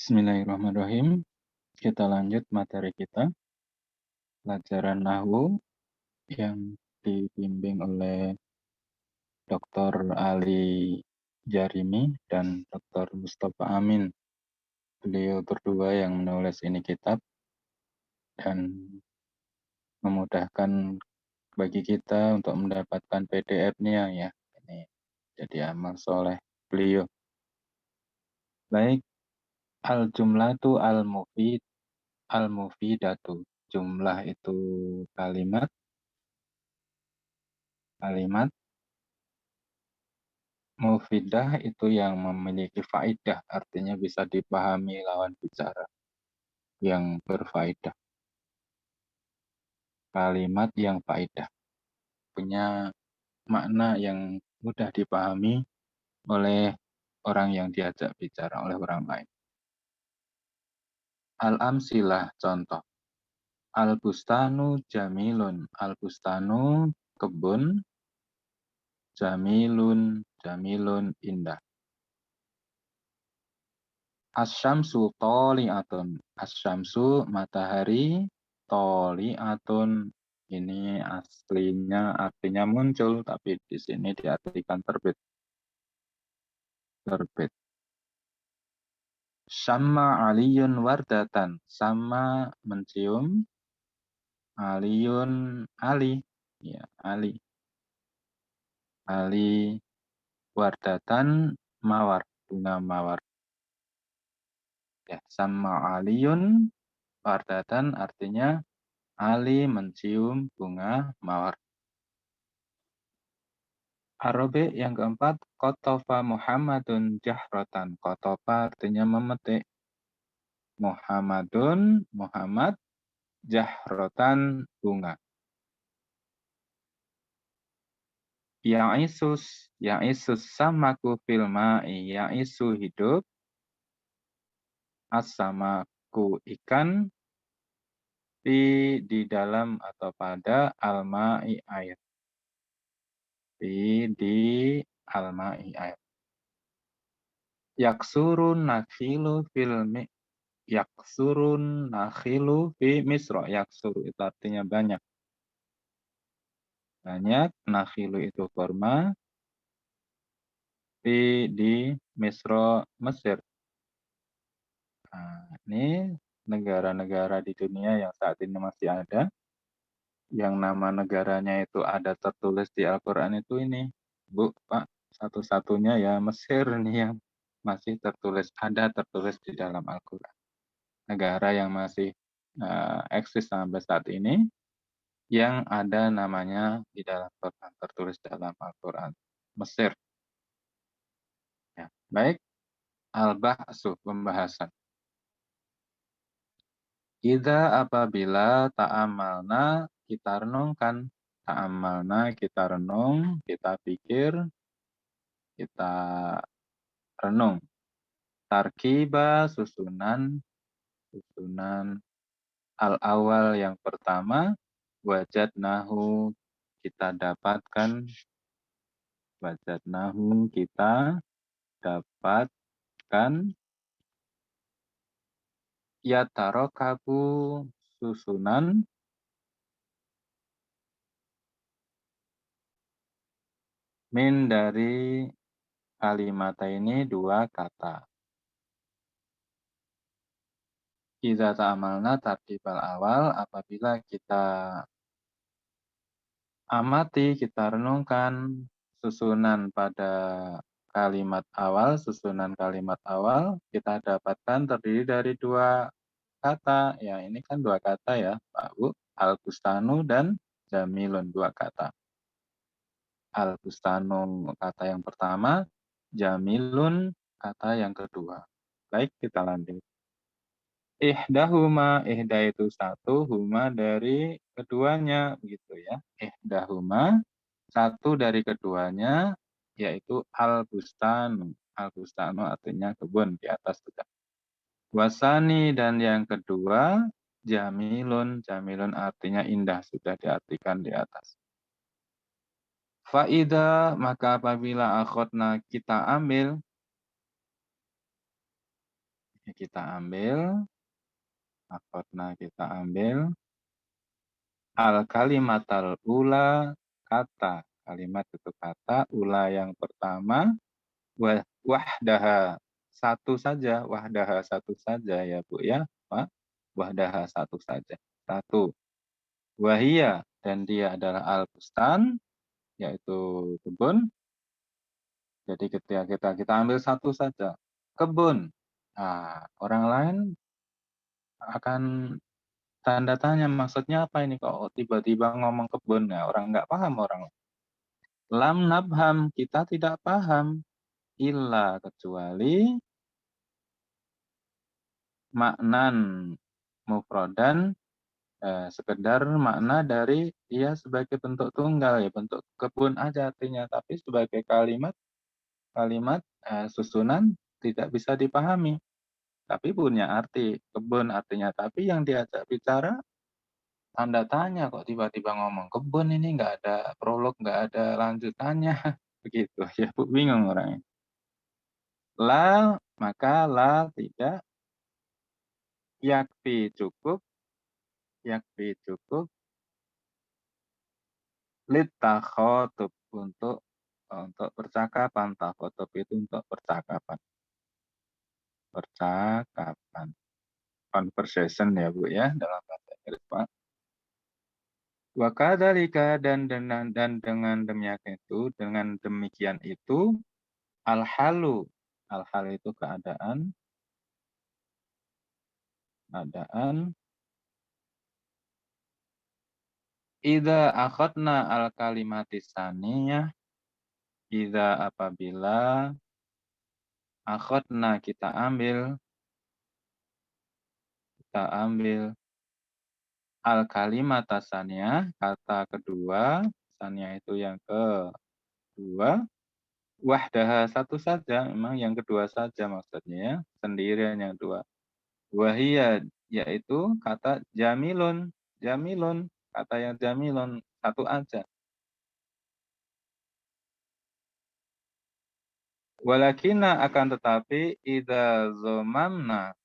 Bismillahirrahmanirrahim. Kita lanjut materi kita, pelajaran Nahwu yang dibimbing oleh Dr. Ali Jarimi dan Dr. Mustafa Amin. Beliau berdua yang menulis ini kitab dan memudahkan bagi kita untuk mendapatkan PDF-nya ya. Ini jadi amal soleh beliau. Baik, al-jumlatu al-mufidatu. Jumlah itu kalimat mufidah itu yang memiliki faidah, artinya bisa dipahami lawan bicara yang berfaedah. Kalimat yang faidah punya makna yang mudah dipahami oleh orang yang diajak bicara oleh orang lain. Al-amsilah, contoh. Al-bustanu jamilun. Al-bustanu kebun, jamilun indah. Asyamsu toli'atun. Asyamsu matahari, toli'atun ini aslinya artinya muncul, tapi di sini diartikan terbit. Sama aliyun wardatan. Sama mencium, aliyun Ali. Ya, Ali. Ali wardatan mawar, bunga mawar. Ya, sama aliyun wardatan artinya Ali mencium bunga mawar. Arabi yang keempat, kotofa Muhammadun jahrotan. Kotofa artinya memetik. Muhammad, jahrotan bunga. Ya'isus samaku filma'i. Ya'isu hidup. As-samaku ikan. Di dalam atau pada alma'i air. Di alma'i air. Yaksurun nakhilu fi misro. Yaksuru itu artinya banyak. Banyak, nakhilu itu forma. Di misro Mesir. Nah, ini negara-negara di dunia yang saat ini masih ada. Yang nama negaranya itu ada tertulis di Al-Quran itu ini. Bu, Pak, satu-satunya ya Mesir nih yang masih tertulis di dalam Al-Quran. Negara yang masih eksis sampai saat ini yang ada namanya di dalam Quran, tertulis dalam Al-Quran, Mesir. Ya, baik, al-bahsu, pembahasan. Idza apabila ta'amalna kita renungkan, ta'amalna kita renung, kita pikir, kita renung. Tarkiba susunan al-awal yang pertama, wajadnahu kita dapatkan, ya tarokabu susunan min dari kalimat ini dua kata. Idza ta'amalna tartibal awal, apabila kita amati, kita renungkan susunan pada susunan kalimat awal, kita dapatkan terdiri dari dua kata. Ya, ini kan dua kata ya, Pak Bu. Al-bustanu dan jamilun, dua kata. Al-bustanu kata yang pertama, jamilun kata yang kedua. Baik, kita lanjut. Ihda itu satu, huma dari keduanya, begitu ya. Ihdahuma, satu dari keduanya, yaitu al-bustanu. Al-bustanu artinya kebun, di atas sudah. Wasani dan yang kedua, jamilun. Jamilun artinya indah, sudah diartikan di atas. Faida, maka apabila akhotna kita ambil, kita ambil, akhadna kita ambil, al-kalimatal ula, kata. Kalimat itu kata, ula yang pertama, wahdaha, satu saja, wahdaha satu saja ya Bu ya, Pak. Wahdaha satu saja, satu. Wahia, dan dia adalah al-bustan, yaitu kebun. Jadi ketika kita ambil satu saja, kebun. Nah, orang lain akan tanda tanya, maksudnya apa ini kok tiba-tiba ngomong kebun? Ya, orang nggak paham orang. Lam nabham, kita tidak paham. Illa, kecuali maknan mufrodan, sekedar makna dari ia sebagai bentuk tunggal, ya bentuk kebun aja artinya. Tapi sebagai kalimat susunan tidak bisa dipahami. Tapi punya arti, kebun artinya. Tapi yang diajak bicara tanda tanya, kok tiba-tiba ngomong kebun, ini nggak ada prolog, nggak ada lanjutannya. Begitu ya Bu, bingung orangnya. La, maka la tidak, yakfi cukup, lit takhotub, untuk percakapan. Takhotub itu untuk percakapan. Percakapan. Conversation ya Bu ya, dalam bahasa Inggris Pak. Wa kadzalika, dan dengan demikian itu al-halu. Al-hal itu keadaan, idza akhadna al-kalimati saniyah, idza apabila akhadna kita ambil al-kalimata saniyah, kata kedua, saniyah itu yang kedua, wahdaha satu saja, memang yang kedua saja maksudnya ya, sendirian yang dua. Wahia, yaitu kata jamilun, kata yang jamilun satu aja. Walakina, akan tetapi, idza zomamna,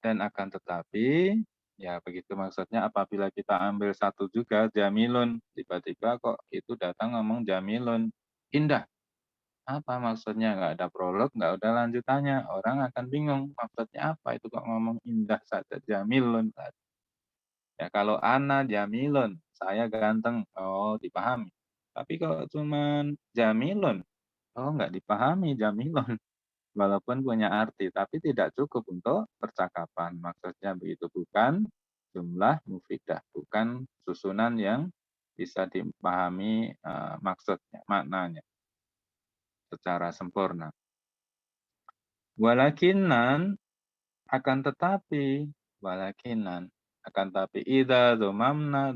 dan akan tetapi, ya begitu maksudnya apabila kita ambil satu juga jamilun, tiba-tiba kok itu datang ngomong jamilun, indah. Apa maksudnya? Nggak ada prolog, nggak ada lanjutannya. Orang akan bingung, maksudnya apa itu kok ngomong indah saja, jamilun saja. Ya kalau ana jamilun, saya ganteng, oh dipahami. Tapi kalau cuman jamilun, oh nggak dipahami jamilun. Walaupun punya arti, tapi tidak cukup untuk percakapan. Maksudnya begitu, bukan jumlah mufidah, bukan susunan yang bisa dipahami maksudnya, maknanya secara sempurna. Walakinan, akan tetapi, walakinan, akan tapi idza domamna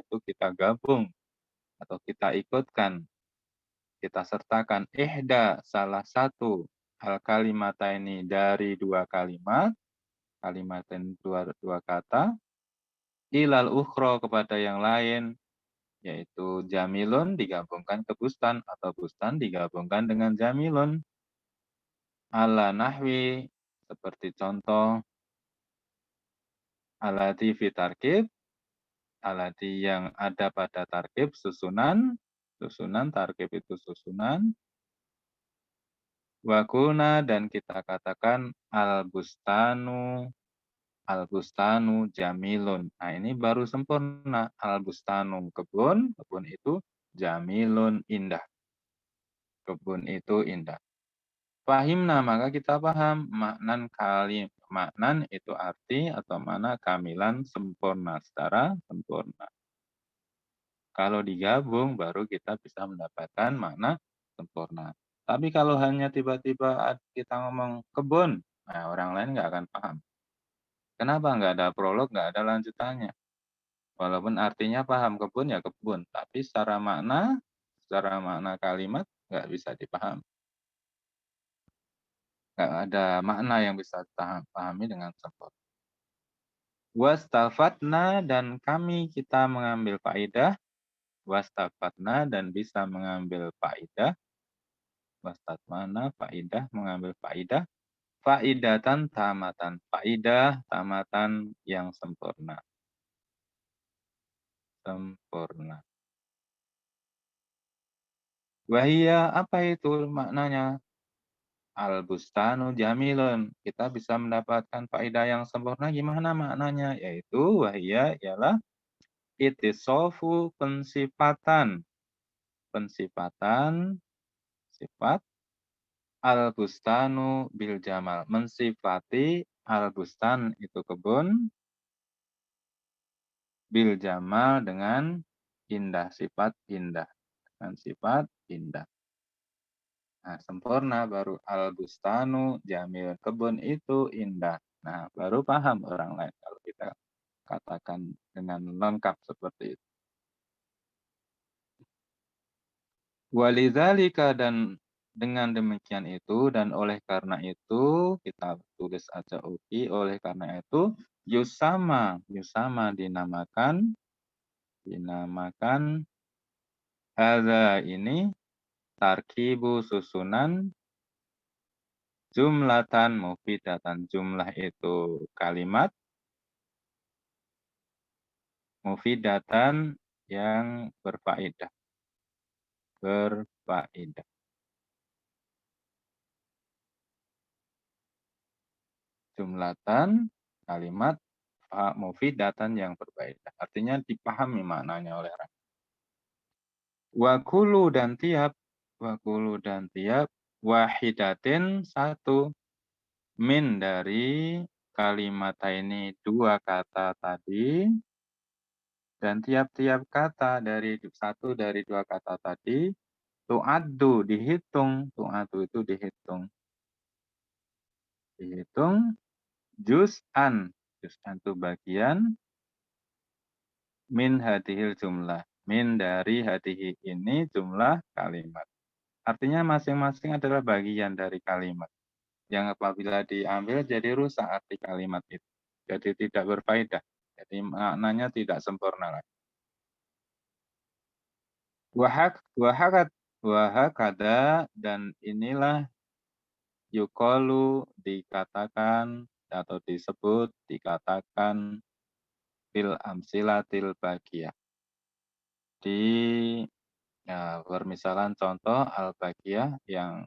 itu kita gabung atau kita ikutkan, kita sertakan salah satu al kalimata ini dari dua kalimat ini dua kata, ilal ukhro kepada yang lain, yaitu jamilun digabungkan ke bustan atau bustan digabungkan dengan jamilun, ala nahwi seperti contoh alati fi tarkib, alati yang ada pada tarkib susunan tarkib itu susunan, wakuna, dan kita katakan al-bustanu jamilun. Nah, ini baru sempurna. Al-bustanu kebun itu jamilun indah. Kebun itu indah. Fahimna, maka kita paham maknan itu arti atau mana kamilan sempurna, secara sempurna. Kalau digabung baru kita bisa mendapatkan makna sempurna. Tapi kalau hanya tiba-tiba kita ngomong kebun, nah orang lain nggak akan paham. Kenapa? Nggak ada prolog, nggak ada lanjutannya. Walaupun artinya paham kebun ya kebun, tapi secara makna kalimat nggak bisa dipahami. Nggak ada makna yang bisa dipahami dengan sempurna. Wastafatna, dan kita mengambil faidah. Wastafatna, dan bisa mengambil faidah. Wastatmana, faidah, mengambil faidah. Faidatan tamatan. Faidah tamatan yang sempurna. Sempurna. Wahia apa itu maknanya? Al-bustanu jamilun. Kita bisa mendapatkan faedah yang sempurna gimana maknanya? Yaitu wahia ialah itisofu pensifatan. Pensifatan, sifat al-bustanu bil jamal. Mensifati al-bustan itu kebun, bil jamal dengan indah. Sifat indah. Dengan sifat indah. Nah, sempurna baru al-bustanu jamil. Kebun itu indah. Nah, baru paham orang lain kalau kita katakan dengan lengkap seperti itu. Walidzalika dan dengan demikian itu dan oleh karena itu kita tulis aja uki oleh karena itu yusama dinamakan hadza ini tarkibu susunan jumlatan mufidatan. Jumlah itu kalimat mufidatan yang berfaedah. Berfaedah. Jumlatan kalimat mufidatan yang berfaedah. Artinya dipahami maknanya oleh orang. Wakulu dan tiap wahidatin satu min dari kalimat ini dua kata tadi dan tiap-tiap kata dari satu dari dua kata tadi tu'addu dihitung, tu'addu itu dihitung. Dihitung juz'an itu bagian min hadihil jumlah. Min dari hadihi ini jumlah kalimat. Artinya masing-masing adalah bagian dari kalimat. Yang apabila diambil jadi rusak arti kalimat itu. Jadi tidak berfaedah. Jadi maknanya tidak sempurna lagi. Wahakada dan inilah yukolu dikatakan atau disebut dikatakan fil amsilatil bagiyah. Di permisalan contoh al-bagiyah yang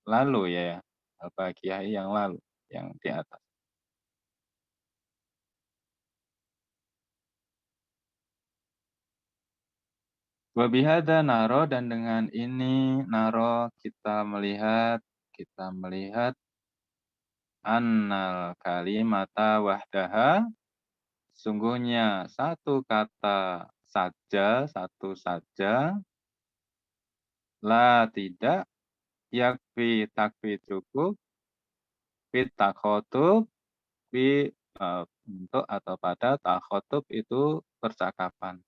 lalu ya. Al-bagiyah yang lalu yang di atas. Wabihada naro dan dengan ini naro kita melihat annal kalimata wahdaha sungguhnya satu kata saja, satu saja la tidak yakfi takfi cukup fit takhotub untuk atau pada takhotub itu percakapan.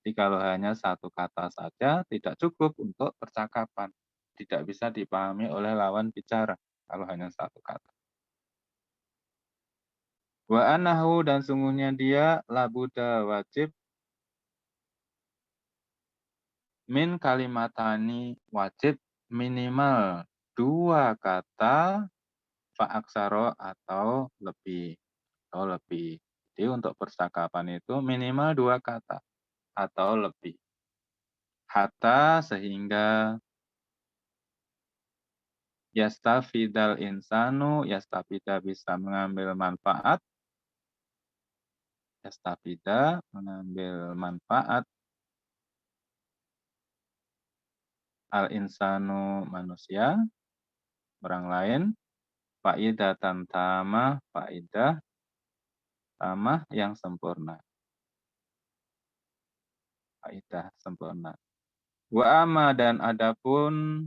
Jadi kalau hanya satu kata saja tidak cukup untuk percakapan. Tidak bisa dipahami oleh lawan bicara kalau hanya satu kata. Wa anahu dan sungguhnya dia labuda wajib min kalimatani wajib minimal dua kata fa'aksaro atau lebih. Jadi untuk percakapan itu minimal dua kata atau lebih. Hatta sehingga yastafidal insanu, yastafida bisa mengambil manfaat, yastafida mengambil manfaat, al insanu manusia, orang lain, faidatan tamah, faidah tamah yang sempurna. Faidah sempurna. Wa amma dan adapun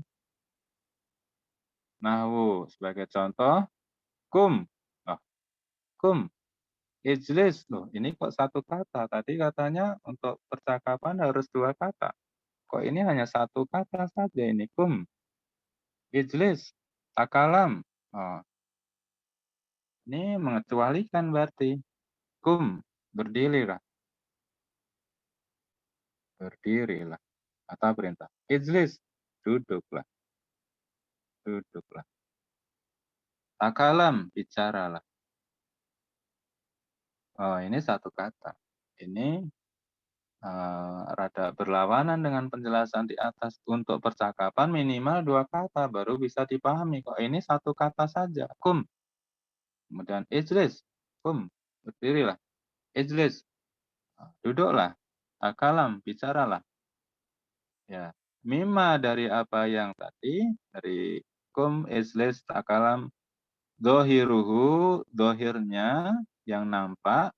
nahwu sebagai contoh kum. Oh, kum. Ijlis. Loh, ini kok satu kata. Tadi katanya untuk percakapan harus dua kata. Kok ini hanya satu kata saja ini kum. Ijlis. Takalam. Oh, ini mengecualikan berarti. Kum. Berdirilah. Berdirilah. Kata perintah. Ijlis. Duduklah. Duduklah. Takalam, bicaralah. Oh, ini satu kata. Ini rada berlawanan dengan penjelasan di atas. Untuk percakapan minimal 2 kata baru bisa dipahami. Kok ini satu kata saja, kum. Kemudian ijlis, kum, berdirilah. Ijlis, duduklah. Takalam, bicaralah. Ya, mima dari apa yang tadi, dari kum, ijlis, takalam, dohiruhu, dohirnya yang nampak,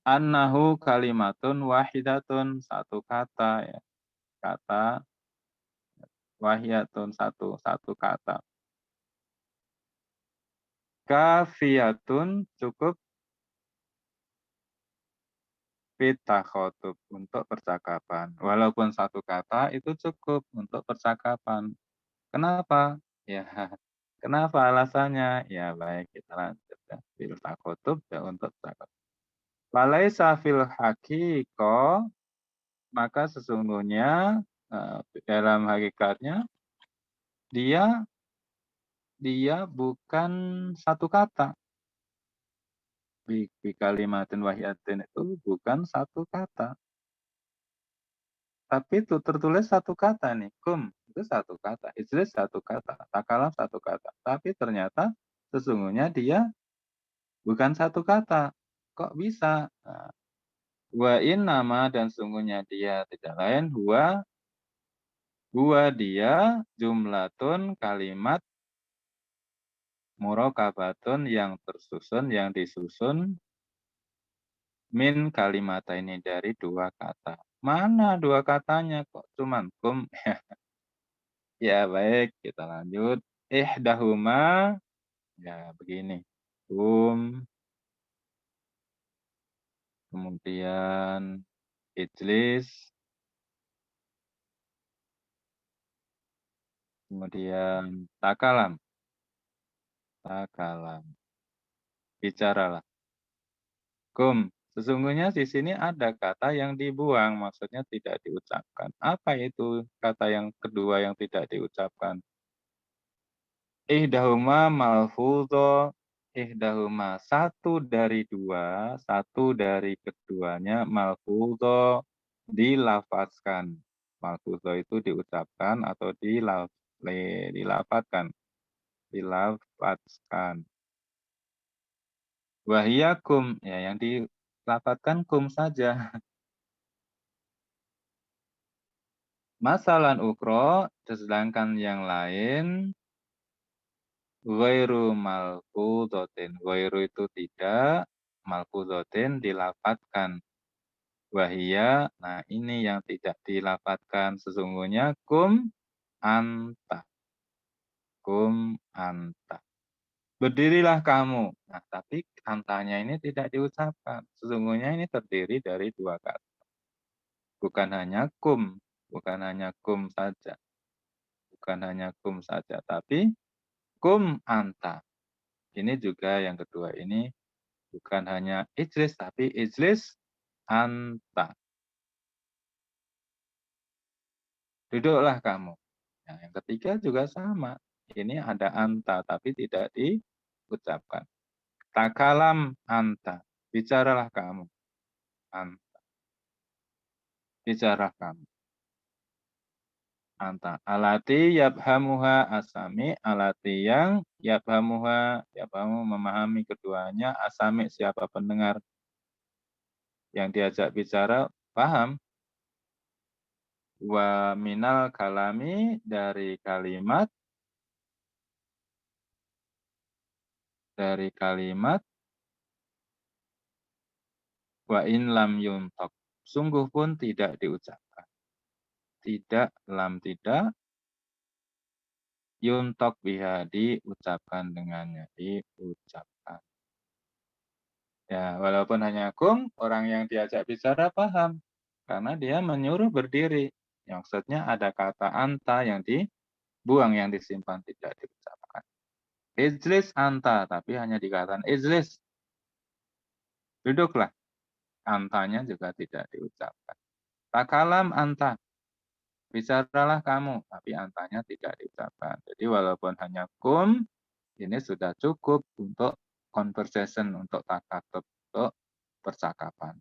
annahu kalimatun wahidatun, satu kata ya, kata wahiyatun, satu kata. Kafiyatun, cukup khotub, untuk percakapan. Walaupun satu kata itu cukup untuk percakapan. Kenapa? Ya, kenapa alasannya? Ya baik, kita lanjut ya. Khotub ya untuk percakapan. Walaisa fil haqiqah, maka sesungguhnya dalam hakikatnya dia bukan satu kata. Bi kalimatin wahidatin itu bukan satu kata. Tapi itu tertulis satu kata nih, kum itu satu kata, ijlis satu kata, takalam satu kata. Tapi ternyata sesungguhnya dia bukan satu kata. Kok bisa? Nah, wa in nama, dan sungguhnya dia tidak lain huwa dia jumlatun, kalimat murokabatun, yang tersusun, yang disusun min kalimat ini, dari 2 kata. Mana 2 katanya, kok cuman kum? Ya baik, kita lanjut. Ihdahuma, ya begini. Kum, kemudian ijlis, kemudian takalam. Takalam, bicaralah. Kum, sesungguhnya di sini ada kata yang dibuang, maksudnya tidak diucapkan. Apa itu kata yang kedua yang tidak diucapkan? Ihdahuma malfudho, ihdahuma satu dari 2, satu dari keduanya, malfudho dilafazkan. Malfudho itu diucapkan atau dilafatkan. Dilafazkan. Wahia kum, ya yang dilafatkan kum saja. Masalan ukro, sedangkan yang lain, ghairu malfudhotin. Ghairu itu tidak, malfudhotin dilafatkan. Wahia, nah ini yang tidak dilafatkan. Sesungguhnya kum anta. Kum anta. Berdirilah kamu. Nah, tapi antanya ini tidak diucapkan. Sesungguhnya ini terdiri dari 2 kata. Bukan hanya kum saja. Bukan hanya kum saja, tapi kum anta. Ini juga yang kedua ini bukan hanya ijlis, tapi ijlis anta. Duduklah kamu. Nah, yang ketiga juga sama. Ini ada anta, tapi tidak diucapkan. Takalam anta. Bicaralah kamu. Anta. Bicara kamu. Anta. Alati yabhamuha asami. Alati yang yabhamu memahami keduanya. Asami siapa pendengar yang diajak bicara paham. Wa minal kalami, dari kalimat wa in lam yuntok, sungguh pun tidak diucapkan. Tidak, lam tidak, yuntok biha, diucapkan dengannya, diucapkan. Ya, walaupun hanya kum, orang yang diajak bicara paham. Karena dia menyuruh berdiri. Maksudnya ada kata anta yang dibuang, yang disimpan, tidak diucapkan. Ijlis anta, tapi hanya dikatakan ijlis. Duduklah. Antanya juga tidak diucapkan. Takalam anta. bicaralah kamu, tapi antanya tidak diucapkan. Jadi walaupun hanya kum, ini sudah cukup untuk conversation, untuk takatub, untuk percakapan.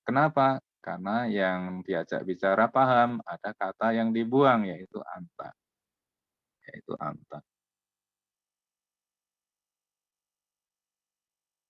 Kenapa? Karena yang diajak bicara paham, ada kata yang dibuang yaitu anta. Yaitu anta.